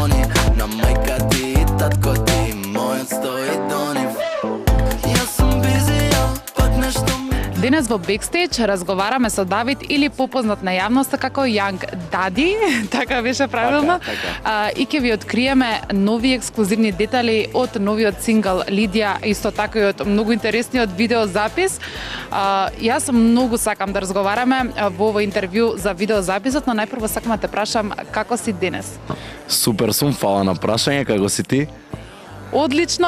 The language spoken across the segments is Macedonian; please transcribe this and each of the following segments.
они, на мајка ти и татко ти, мојот стои до нив. Јас сум busy, пак нешто ми. Денес во Бекстејдж разговараме со Давид, или попознат на јавноста како Young Daddy, така беше правилно. Така. И ќе ви откриеме нови ексклузивни детали од новиот сингл Лидија, исто така и од многу интересниот видеозапис. Јас многу сакам да разговараме во овој интервју за видеозаписот, но најпрво сакам да те прашам како си денес. Супер сум, фала на прашање, како си ти? Одлично,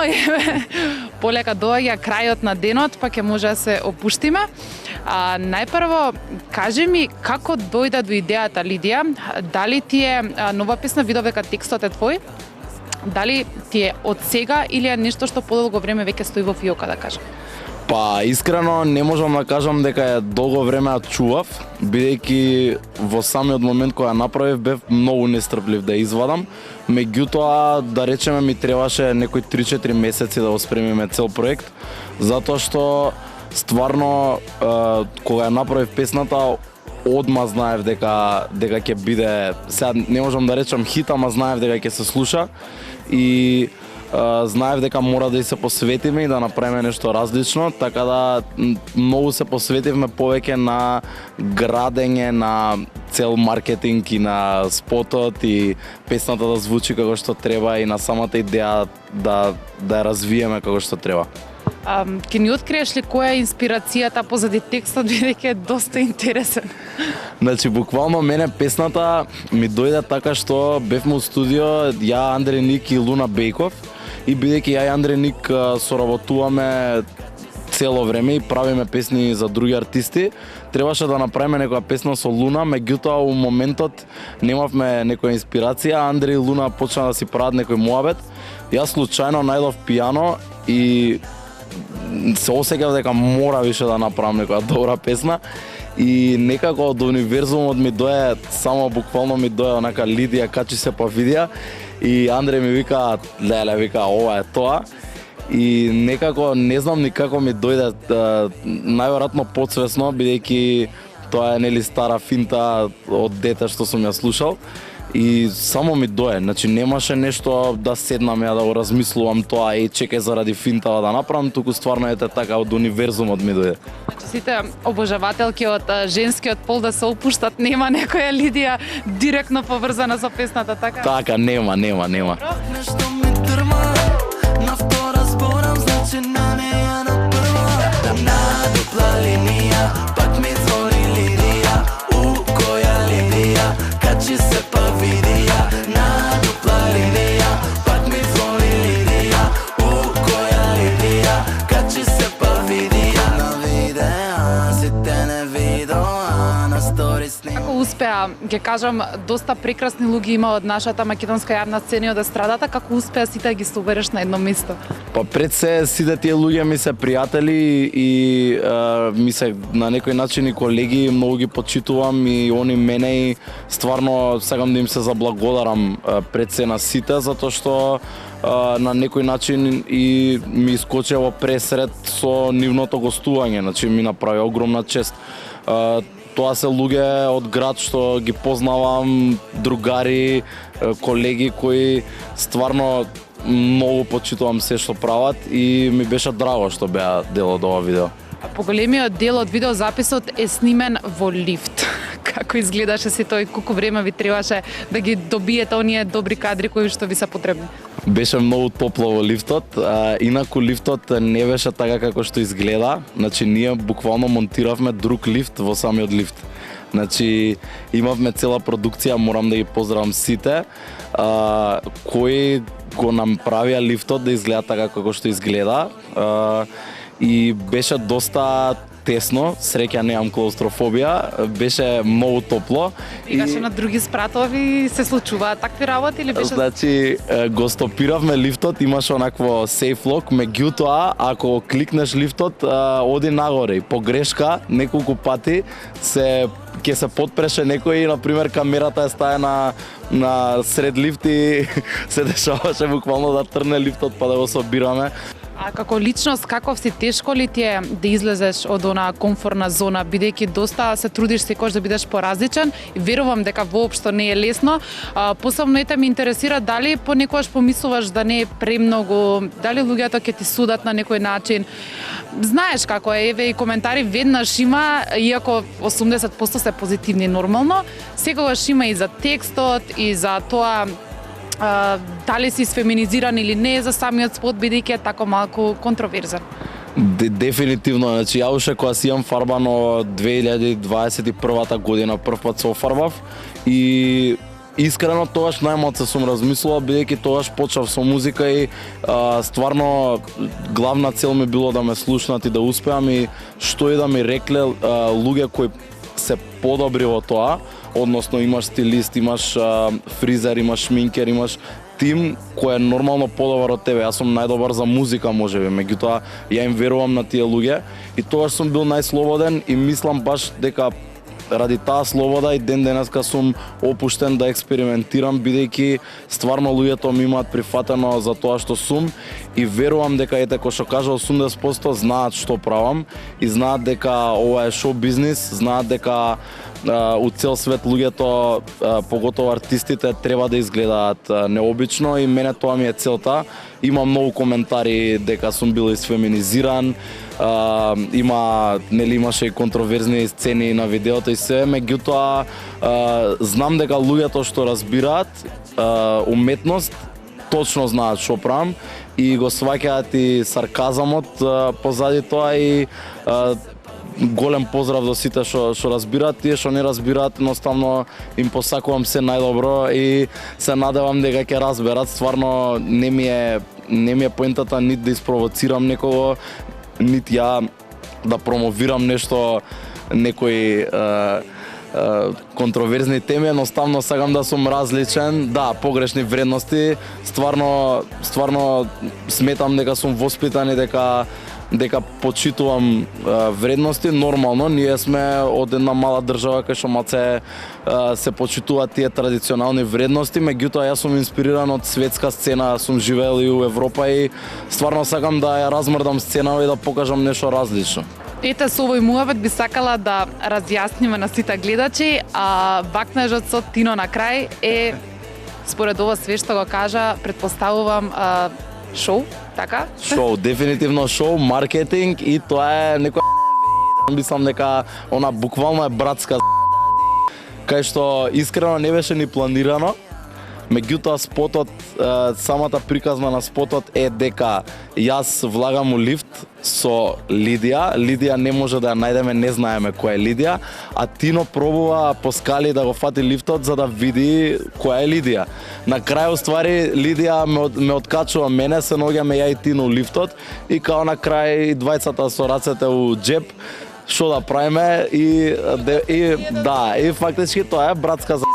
полека доаѓа крајот на денот, па ќе може да се опуштиме. Најпрво, кажи ми како дојде до идејата Лидија, дали ти е нова песна, видов дека текстот е твој, дали ти е од сега или е нешто што подолго време веќе стои во фиока, да кажам? Па, искрено не можам да кажам дека е долго време ја чував, бидејќи во самиот момент кога ја направив бев многу нестрплив да извадам. Меѓутоа, да речеме, ми требаше некои 3-4 месеци да го спремиме цел проект, затоа што стварно кога ја направив песната одма знаев дека ќе биде, сега не можам да речам хит, ама знаев дека ќе се слуша и знаев дека мора да и се посветиме и да направиме нешто различно, така да многу се посветивме повеќе на градење на цел маркетинг и на спотот и песната да звучи како што треба и на самата идеја да ја развиеме како што треба. Ке ни откриеш ли која е инспирацијата позади текстот, бидејќи е доста интересен? Значи, буквално мене песната ми дојде така што бевме у студио, ја, Андре Ник и Луна Бејков, и бидејќи ја и Андре Ник соработуваме цело време и правиме песни за други артисти, требаше да направиме некоја песна со Луна, меѓутоа у моментот немавме некоја инспирација, Андре и Луна почна да си прават некој муабет, јас случајно најдов пијано и се осеќав дека мора више да направам некоја добра песна и некако од универзумот ми дое, само буквално ми дое онака Лидија, качи се па видија и Андре ми вика, леле, вика, ова е тоа. И некако, не знам ни како ми дојде, најверојатно подсвесно, бидејќи тоа е нели стара финта од дете што сум ја слушал. И само ми дое, значи немаше нешто да седнам ја да го размислувам тоа и чекај заради финтава да направам, туку стварно ете така од универзумот ми дое. Значи сите обожавателки од женскиот пол да се опуштат, нема некоја Лидија директно поврзана со песната, така? Така, нема. Нешто ми дрма, на втора зборам, значи на неја на прва. На дупла линија, пак ми звони Лидија, која Лидија, качи се па видија. На дупла линија, пак ми звони Лидија, која Лидија, качи се па видија. На видеа, сите не видоа, на сторис снима. Како успеа, ќе кажам, доста прекрасни луѓе има од нашата македонска јавна сцена и од естрадата, како успеа сите да ги собереш на едно место? Па пред се сите тие луѓе ми се пријатели и ми се на некој начин и колеги, многу ги почитувам и они мене и стварно сакам да им се заблагодарам пред се на сите, затоа што на некој начин и ми искочи во пресред со нивното гостување, значи ми направи огромна чест. Тоа се луѓе од град што ги познавам, другари, колеги кои стварно многу почитувам се што прават и ми беше драго што беа дел од ова видео. Поголемиот дел од видеозаписот е снимен во лифт. Како изгледаше си тој, колку време ви требаше да ги добиете оние добри кадри кои што ви се потребни? Беше многу топло во лифтот, инаку лифтот не беше така како што изгледа, значи ние буквално монтиравме друг лифт во самиот лифт. Значи имавме цела продукција, морам да ги поздравам сите, кои го направија лифтот да изгледа така како што изгледа и беше доста тесно, среќа немам клаустрофобија, беше многу топло. Игаше на други спратови, се случуваат такви работи или беше? Значи, го стопиравме лифтот, имаше онакво сейф лок, меѓутоа, ако кликнеш лифтот, оди нагоре и по грешка неколку пати ќе се потпреше некој и, например, камерата е стаја на сред лифт и се дешаваше буквално да трне лифтот па да го собираме. А како личност, каков си, тешко ли ти е да излезеш од онаа комфортна зона, бидејќи доста се трудиш секогаш да бидеш поразличен и верувам дека воопшто не е лесно. Посебно ете ме интересира дали понекогаш помислуваш да не е премногу, дали луѓето ќе ти судат на некој начин. Знаеш како е, еве и коментари веднаш има, иако 80% се позитивни нормално, секогаш има и за текстот и за тоа дали си сфеминизиран или не за самиот спот, бидејќи е тако малку контроверзен. Дефинитивно, значи ја уште кога си имам фарбано 2021 година прв пат се офарбав и искрено тогаш најмалку сум размислувал, бидејќи тогаш почнав со музика и стварно главна цел ми било да ме слушнат и да успеам и што и да ми рекле луѓе кои се подобри во тоа, односно имаш стилист, имаш фризер, имаш шминкер, имаш тим кој е нормално подобар од тебе. Јас сум најдобар за музика можеби, меѓутоа ја им верувам на тие луѓе и тогаш сум бил најслободен и мислам баш дека ради таа слобода и ден денеска сум опуштен да експериментирам, бидејќи стварно луѓето ми имаат прифатено за тоа што сум и верувам дека ете кој што кажа 80% знаат што правам и знаат дека ова е шоу бизнис, знаат дека у цел свет луѓето, поготово артистите, треба да изгледаат необично и мене тоа ми е целта. Има многу коментари дека сум бил изфеминизиран, имаше и контроверзни сцени на видеото и се, меѓутоа знам дека луѓето што разбираат уметност точно знаат што правам и го сваќаат и сарказамот позади тоа и голем поздрав до сите што разбираат, тие што не разбираат, едноставно им посакувам се најдобро и се надевам дека ќе разберат. Стварно не ми е поентата нит да испровоцирам некого, нит ја да промовирам нешто, некои контроверзни теми, едноставно сакам да сум различен, да, погрешни вредности, стварно сметам дека сум воспитан и дека почитувам вредности. Нормално, ние сме од една мала држава кај што малце се почитуваат тие традиционални вредности, меѓутоа јас сум инспириран од светска сцена, сум живеел и у Европа и стварно сакам да ја размрдам сценава и да покажам нешто различно. Ете, со овој муавет би сакала да разјасниме на сите гледачи, а бакнежот со Тино на крај е, според ова све што го кажа, предпоставувам шоу, така? Шоу, дефинитивно шоу, маркетинг и тоа е некоја мислам дека она буквално е братска кај што искрено не беше ни планирано. Меѓутоа спотот, самата приказна на спотот е дека јас влагам у лифт со Лидија. Лидија не може да ја најдеме, не знаеме која е Лидија, а Тино пробува по скали да го фати лифтот за да види која е Лидија. На крај уствари Лидија ме откачува мене, се наоѓаме ја и Тино у лифтот и као на крај двајцата со рацете у џеб што да правиме и фактички тоа е братска за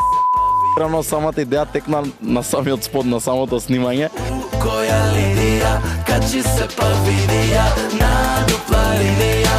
Рано самата идеја текна на самиот спот, на самото снимање. Која Лидија, качи се па видија, на дупла Лидија,